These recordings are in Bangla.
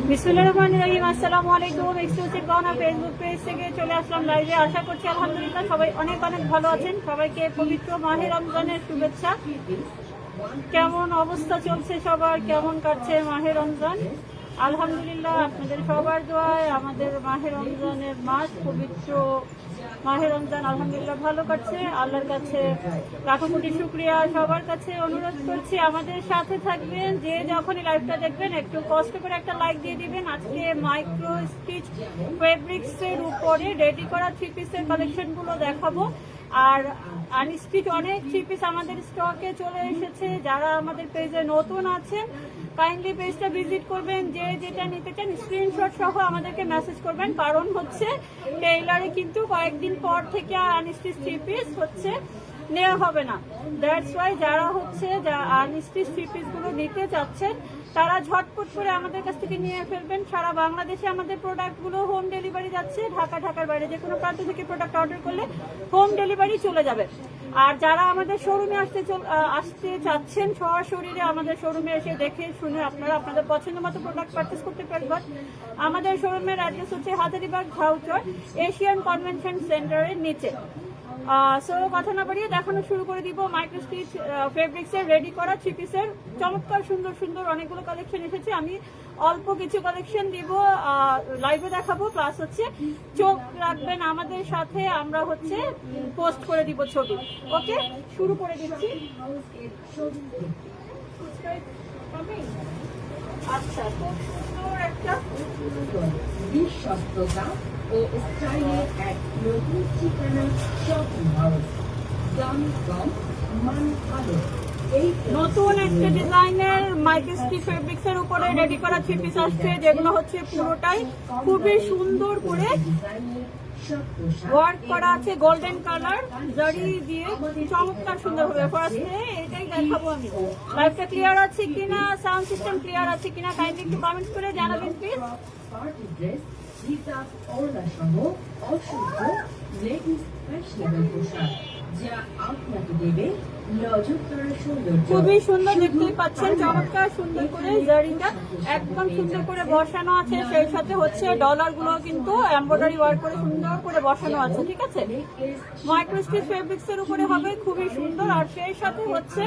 বিসমিল্লাহির রহমানির রহিম। আসসালামু আলাইকুম। এক্সক্লুসিভ গহনা ফেসবুক পেজ থেকে চলে আসলাম লাইভে। আশা করছি আলহামদুলিল্লাহ সবাই অনেক অনেক ভালো আছেন। সবাইকে পবিত্র মাহে রমজানের শুভেচ্ছা। কেমন অবস্থা চলছে সবার, কেমন কাটছে মাহে রমজান? আলহামদুলিল্লাহ আপনাদের সবার দোয়ায় আমাদের মাহে রমজানের মাস, পবিত্র মাহে রমজান আলহামদুলিল্লাহ ভালো কাটছে। আল্লাহর কাছে লাখো কোটি শুকরিয়া। সবার কাছে অনুরোধ করছি আমাদের সাথে থাকবেন। যে যখনই লাইভটা দেখবেন একটু কষ্ট করে একটা লাইক দিয়ে দিবেন। আজকে মাইক্রো স্টিচ ফেব্রিক্সের উপরে রেডি করা থ্রি পিসের কালেকশনগুলো দেখাবো। আর আনস্টিচ অনেক থ্রি পিস আমাদের স্টকে চলে এসেছে। যারা আমাদের পেজে নতুন আছেন কাইন্ডলি পেজটা ভিজিট করবেন। যে যেটা নিতে চান স্ক্রিনশট সহ আমাদেরকে মেসেজ করবেন। কারণ হচ্ছে টেইলারে কিন্তু কয়েকদিন পর থেকে আনস্টিচ থ্রি পিস হচ্ছে নেওয়া হবে না। দ্যাটস ওয়াই যারা হচ্ছে আনস্টিচ থ্রি পিসগুলো নিতে চাচ্ছেন তারা ঝটপট করে আমাদের কাছ থেকে নিয়ে ফেলবেন। সারা বাংলাদেশে আমাদের প্রোডাক্টগুলো হোম ডেলিভারি যাচ্ছে। ঢাকার বাইরে যে কোনো প্রান্ত থেকে প্রোডাক্ট অর্ডার করলে হোম ডেলিভারি চলে যাবে। আর যারা আমাদের শোরুমে আসতে চাচ্ছেন সরাসরি আমাদের শোরুমে এসে দেখে শুনে আপনারা আপনাদের পছন্দ মতো প্রোডাক্ট পারচেস করতে পারবেন। আমাদের শোরুমের অ্যাড্রেস হচ্ছে হাজারীবাগ ঝাউচর এশিয়ান কনভেনশন সেন্টারের নিচে। সো কথা না বাড়িয়ে দেখানো শুরু করে দিব। মাইক্রো স্টিচ ফেব্রিক্সের রেডি করা থ্রি পিসের চমৎকার সুন্দর সুন্দর অনেকগুলো কালেকশন এসেছে। আমি অল্প কিছু কালেকশন দিব, লাইভে দেখাবো, প্লাস হচ্ছে চোখ রাখবেন আমাদের সাথে, আমরা হচ্ছে পোস্ট করে দিব ছবি। ওকে, শুরু করে দিচ্ছি। আচ্ছা, খুব সুন্দর একটা বিশ্বস্ততা ও স্টাইলের এক নতুন ঠিকানা শপিং হাউস। দাম কম, মান ভালো। নতুন একটা ডিজাইনের মাইক্রো স্টিচ ফেব্রিক্স এর উপরে রেডি করা থ্রি পিস আসছে, যেগুলো হচ্ছে পুরোটাই খুবই সুন্দর করে ওয়ার্ক করা আছে। গোল্ডেন কালার জারি দিয়ে চমৎকার সুন্দর হবে। ফার্স্টে এটাই দেখাবো আমি। লাইভটা ক্লিয়ার আছে কিনা, সাউন্ড সিস্টেম ক্লিয়ার আছে কিনা কাইন্ডলি একটু কমেন্ট করে জানাবেন প্লিজ। অসংখ্য লেডিস ফ্যাশনেবল পোশাক যা আপনাকে দেবে নজর কাড়া সৌন্দর্য। খুবই সুন্দর, দেখতেই পাচ্ছেন চমৎকার সুন্দর করে জারিটা একদম সুন্দর করে বসানো আছে। সেই সাথে হচ্ছে ডলার গুলো কিন্তু এমব্রয়ডারি ওয়ার্ক করে সুন্দর করে বসানো আছে। ঠিক আছে, মাইক্রো স্টিচ ফেব্রিক্স এর উপরে হবে, খুবই সুন্দর। আর সেই সাথে হচ্ছে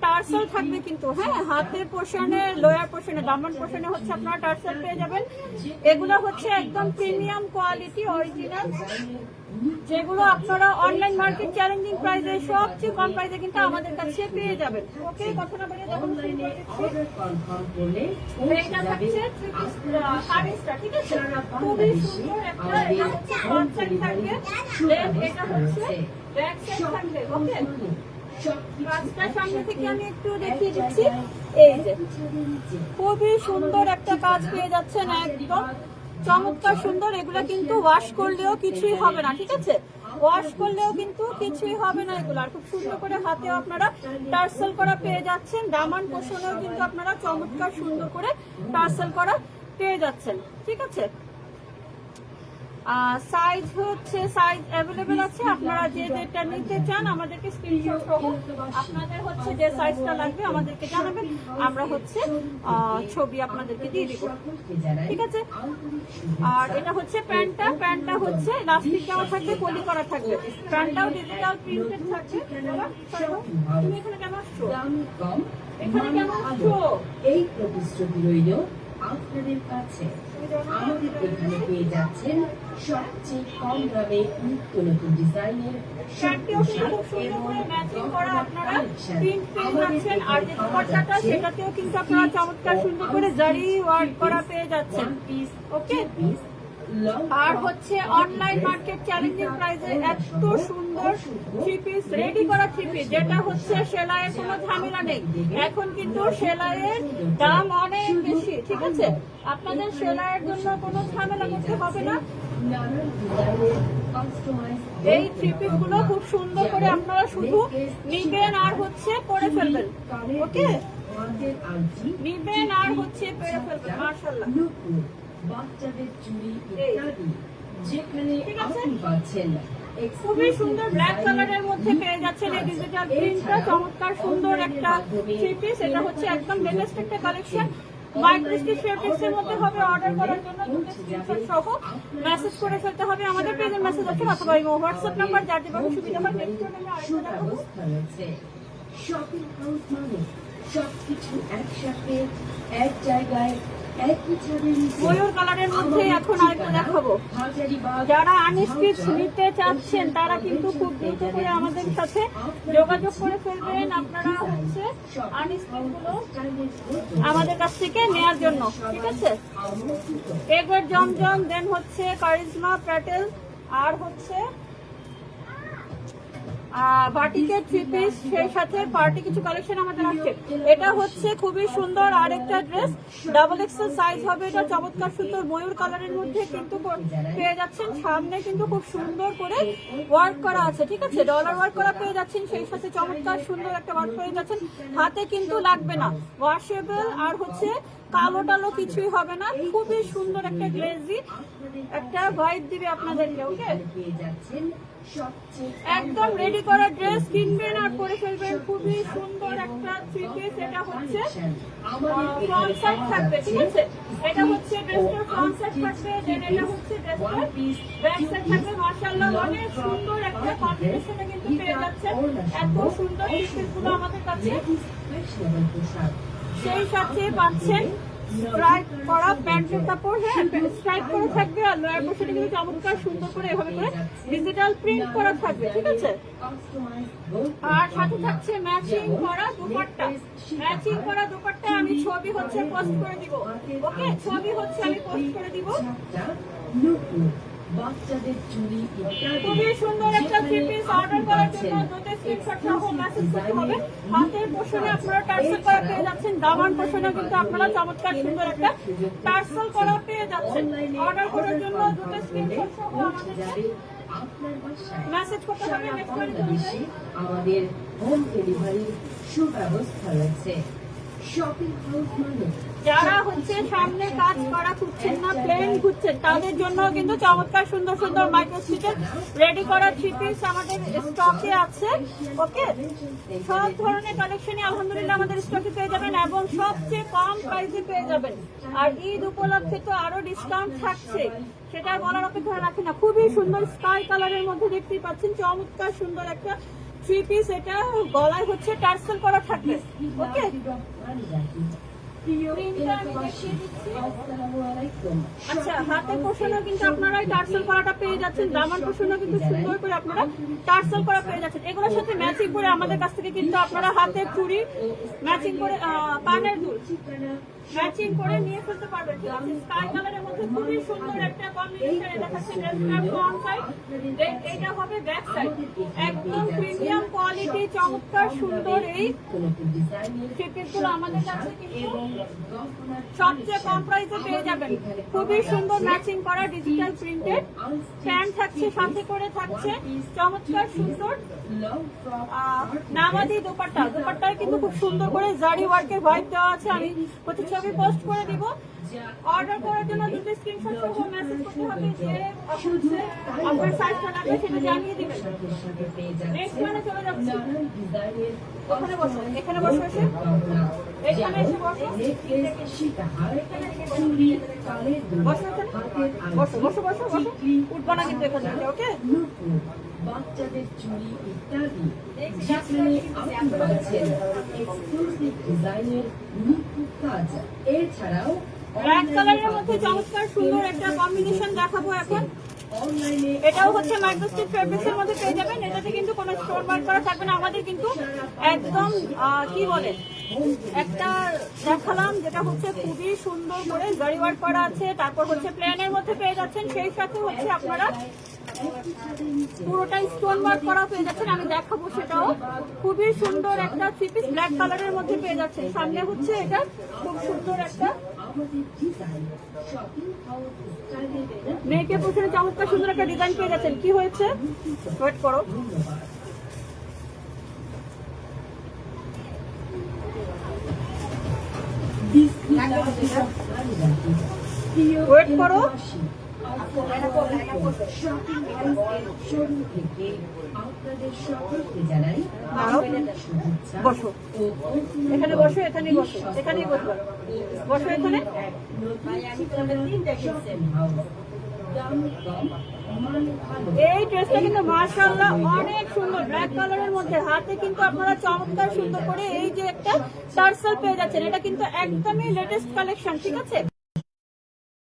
টার্সেল থাকবে কিন্তু, হ্যাঁ, হাতের পোর্শনে, লোয়ার পোর্শনে, দামান পোর্শনে হচ্ছে আপনারা টার্সেল পেয়ে যাবেন। এগুলো হচ্ছে একদম প্রিমিয়াম কোয়ালিটি অরিজিনাল, যেগুলো আপনারা অনলাইন মার্কেট চ্যালেঞ্জিং প্রাইসে সবচেয়ে কম প্রাইসে কিন্তু আমাদের কাছে পেয়ে যাবেন। ওকে, কথা না বলে দেখুন এটা থাকছে শাড়িটা। ঠিক আছে, খুবই সুন্দর একটা, এটা হচ্ছে ফ্রন্ট সাইড থাকবে, দেন এটা হচ্ছে ব্যাক সাইড থাকবে। ওকে, কাজটা সামনে থেকে আমি একটু দেখিয়ে দিচ্ছি। এই যে খুবই সুন্দর একটা কাজ পেয়ে যাচ্ছেন, একদম চমৎকার সুন্দর। এগুলা কিন্তু ওয়াশ করলেও কিছুই হবে না। ঠিক আছে, ওয়াশ করলেও কিন্তু কিছুই হবে না এগুলো। আর খুব সুন্দর করে হাতেও আপনারা টার্সেল করা পেয়ে যাচ্ছেন। দামান পোষণেও কিন্তু আপনারা চমৎকার সুন্দর করে টার্সেল করা পেয়ে যাচ্ছেন। ঠিক আছে, সাইজ হচ্ছে সাইজ অ্যাভেলেবেল আছে। আপনারা যে যেটা নিতে চান আমাদেরকে স্ক্রিনশট সহ আপনাদের হচ্ছে যে সাইজটা লাগবে আমাদেরকে জানাবেন, আমরা হচ্ছে ছবি আপনাদেরকে দিয়ে দিব। ঠিক আছে, আর এটা হচ্ছে প্যান্টটা হচ্ছে ইলাস্টিক দেওয়া থাকবে, পলি করা থাকবে। প্যান্টটাও ডিজিটাল প্রিন্টেড থাকবে। তুমি এখানে কেন আসছো? এখানে কেন আসছো? এই প্রতিশ্রুতি রইল আপনাদের কাছে। আমাদের এখানে পেয়ে যাচ্ছেন সবচেয়ে কম দামে নিত্য নতুন ডিজাইনের সেটাতেও কিন্তু আপনারা চমৎকার সুন্দর করে জারি ওয়ার্ক করা পেয়ে যাচ্ছেন। ওকে, আর হচ্ছে অনলাইন মার্কেট চ্যালেঞ্জিং প্রাইসে এত সুন্দর থ্রি পিস রেডি করা থ্রি পিস, যেটা হচ্ছে সেলাইয়ের কোনো ঝামেলা নেই। এখন কিন্তু সেলাইয়ের দাম অনেক বেশি। ঠিক আছে, আপনাদের সেলাইয়ের জন্য কোনো ঝামেলা করতে হবে না। এই থ্রি পিস গুলো খুব সুন্দর করে আপনারা শুধু নিবেন আর হচ্ছে পরে ফেলবেন। ওকে, নিবেন আর হচ্ছে পরে ফেলবেন। মাশাআল্লাহ, বাচ্চাদের চুড়ি ইত্যাদি যেখানে আপনি পাচ্ছেন খুবই সুন্দর ব্ল্যাক কালারের মধ্যে পেয়ে যাচ্ছেন এই ডিজিটাল প্রিন্টটা। চমৎকার সুন্দর একটা থ্রি পিস, এটা হচ্ছে একদম লেটেস্ট একটা কালেকশন। মাইক্রোস্টিচ ফেব্রিক্সের মধ্যে হবে। অর্ডার করার জন্য দুটো স্ক্রিনশট সহ মেসেজ করে ফেলতে হবে। আমাদের পেজের মেসেজ আছে অথবা হোয়াটসঅ্যাপ নাম্বার যার যেভাবে সুবিধা হয়। সুব্যবস্থা রয়েছে। শপিং হাউস মানে সবকিছু একসাথে এক জায়গায় একই ছাদের নিচে। ময়ূর কালারের মধ্যে এখন আরেকটা দেখাবো। যারা আনস্টিচ নিতে চাচ্ছেন তারা কিন্তু খুব দ্রুত করে আমাদের সাথে যোগাযোগ করে ফেলবেন। আপনারা হচ্ছে আনস্টিচ গুলো আমাদের কাছ থেকে নেওয়ার জন্য, ঠিক আছে? এবার জমজম, দেন হচ্ছে কারিজমা, প্যাটেল, আর হচ্ছে বাটিকের থ্রি পিস, সেই সাথে পার্টি কিছু কালেকশন আমাদের আসছে। এটা হচ্ছে খুবই সুন্দর আরেকটা ড্রেস, ডাবল এক্সেল সাইজ হবে। এটা চমৎকার সুন্দর ময়ূর কালারের মধ্যে কিন্তু পেয়ে যাচ্ছেন। সামনে কিন্তু খুব সুন্দর করে ওয়ার্ক করা আছে, ঠিক আছে? ডলার ওয়ার্ক করা পেয়ে যাচ্ছেন, সেই সাথে চমৎকার সুন্দর একটা ওয়ার্ক পেয়ে যাচ্ছেন। হাতে কিন্তু লাগবে না, ওয়াশেবল, আর হচ্ছে কালো টালো কিছুই হবে না। খুবই সুন্দর একটা গ্লেজি একটা ভাইব দিবে আপনাদেরকে। ওকে, একদম রেডি করা ড্রেস কিনবেন আর পরে ফেলবেন। খুবই সুন্দর একটা থ্রি পিস। এটা হচ্ছে ফ্রন্ট সাইড থাকবে, ঠিক আছে? এটা হচ্ছে ড্রেসটার ফ্রন্ট সাইড থাকবে, দেন এটা হচ্ছে ড্রেসটার ব্যাক সাইড থাকবে। মাশাআল্লাহ, অনেক সুন্দর একটা কম্বিনেশনে কিন্তু পেয়ে যাচ্ছেন। এত সুন্দর থ্রি পিসগুলো আমাদের কাছে। সেই সাথে পাচ্ছেন স্ট্রাইপ করা প্যান্টের কাপড়। হ্যাঁ, স্ট্রাইপ করা থাকবে আর লোয়ার পোর্শনে কিন্তু চমৎকার সুন্দর করে এভাবে করে ডিজিটাল প্রিন্ট করা থাকবে, ঠিক আছে? আর সাথে থাকছে ম্যাচিং করা দুপাট্টা। ম্যাচিং করা দুপাট্টা আমি ছবি হচ্ছে পোস্ট করে দিব। ওকে, ছবি হচ্ছে আমি পোস্ট করে দিব। খুবই সুন্দর একটা থ্রি পিস। অর্ডার করার জন্য দুটো স্ক্রিনশট সহ মেসেজ করতে হবে। হাতের পোর্শনে আপনারা টার্সেল করা পেয়ে যাচ্ছেন। দামান পোর্শনে কিন্তু আপনারা চমৎকার সুন্দর একটা টার্সেল করা পেয়ে যাচ্ছেন। অর্ডার করার জন্য দুটো স্ক্রিনশট সহ আমাদের মেসেজ করতে হবে। আমাদের হোম ডেলিভারির সুব্যবস্থা রয়েছে। শপিং হাউস মানে যারা হচ্ছে সামনে কাজ করা খুঁজছেন না, প্লেন খুঁজছেন, তাদের জন্য কিন্তু চমৎকার সুন্দর সুন্দর মাইক্রোস্টিচের রেডি করা থ্রি পিস আমাদের স্টকে আছে। ওকে, সব ধরনের কালেকশনই আলহামদুলিল্লাহ আমাদের স্টকে পেয়ে যাবেন এবং সবচেয়ে কম প্রাইসে পেয়ে যাবেন। আর ঈদ উপলক্ষে তো আরো ডিসকাউন্ট থাকছে, সেটা বলার অপেক্ষা রাখে না। খুবই সুন্দর স্কাই কালারের মধ্যে দেখতেই পাচ্ছেন চমৎকার সুন্দর একটা থ্রি পিস। এটা গলায় হচ্ছে টার্সেল করা থাকবে। ওকে, আচ্ছা, হাতে পোষণও কিন্তু আপনারা টার্সেল করাটা পেয়ে যাচ্ছেন। দামান পোষণও কিন্তু সুন্দর করে আপনারা টার্সেল করা পেয়ে যাচ্ছেন। এগুলোর সাথে ম্যাচিং করে আমাদের কাছ থেকে কিন্তু আপনারা হাতে চুড়ি ম্যাচিং করে, কানের দুল ম্যাচিং করে নিয়ে ফেলতে পারবেন, ঠিক আছে? স্কাই কালারের মধ্যে খুবই সুন্দর একটা কম্বিনেশন। এটা থাকছে ড্রেসটার ফ্রন্ট সাইড, দেন এটা হবে ব্যাক সাইড। একদম প্রিমিয়াম কোয়ালিটি চমৎকার সুন্দর এই থ্রি পিসগুলো আমাদের কাছে কিন্তু সবচেয়ে কম প্রাইসে পেয়ে যাবেন। খুবই সুন্দর ম্যাচিং করা ডিজিটাল প্রিন্টেড প্যান্ট থাকছে, সাথে করে থাকছে চমৎকার সুন্দর নামাজি দোপাট্টা। দোপাট্টায় কিন্তু খুব সুন্দর করে জারি ওয়ার্কের ভাইব দেওয়া আছে। আমি হচ্ছে ছবি পোস্ট করে দিব। অর্ডার করার জন্য দুটো স্ক্রিনশট সহ মেসেজ করতে হবে যে আপনার সাইজটা লাগবে সেটা জানিয়ে দিবেন। নেক্সট মানে চলে যাচ্ছে। ওখানে বসো, এখানে বসো, এসে এখানে এসে বসো, বসো বসো বসো বসো, উঠবো না কিন্তু এখান থেকে। ওকে, বাচ্চাদের চুড়ি ইত্যাদি, যেখানে আপনি পাচ্ছেন এক্সক্লুসিভ ডিজাইনের নিখুঁত কাজ। এছাড়াও ব্ল্যাক কালারের মধ্যে চমৎকার সুন্দর একটা কম্বিনেশন দেখাবো এখন। এটাও হচ্ছে মাইক্রোস্টিচ ফেব্রিক্সের মধ্যে পেয়ে যাবেন। এটাতে কিন্তু কোনো স্টোন ওয়ার্ক করা থাকবে না। আমাদের কিন্তু একদম কি বলে একটা দেখালাম যেটা হচ্ছে খুবই সুন্দর করে জারি ওয়ার্ক করা আছে। তারপর হচ্ছে প্লেনের মধ্যে পেয়ে যাচ্ছেন, সেই সাথে হচ্ছে আপনারা পুরোটাই স্টোন ওয়ার্ক করা পেয়ে যাচ্ছেন। আমি দেখাবো সেটাও। খুবই সুন্দর একটা থ্রি পিস ব্ল্যাক কালারের মধ্যে পেয়ে যাচ্ছেন। সামনে হচ্ছে এটা খুব সুন্দর একটা মেয়েকে পোষণে চমৎকার সুন্দর একটা ডিজাইন পেয়ে যাচ্ছেন। কি হয়েছে, ওয়েট করো। ওয়েট করো, শপিং হাউস এর শোরুম থেকে আপনাদের সকলকে জানাই শুভেচ্ছা বসো। ও এখানে বসো, এখানেই বসো, এখানেই বসো, বসো এখানে। এক নতুন ঠিকানা শপিং হাউস। দাম কম, মান ভালো। এই ড্রেসটা কিন্তু মাশাআল্লাহ অনেক সুন্দর, ব্ল্যাক কালারের মধ্যে। হাতে কিন্তু আপনারা চমৎকার সুন্দর করে এই যে একটা টার্সেল পেয়ে যাচ্ছেন। এটা কিন্তু একদমই লেটেস্ট কালেকশন, ঠিক আছে।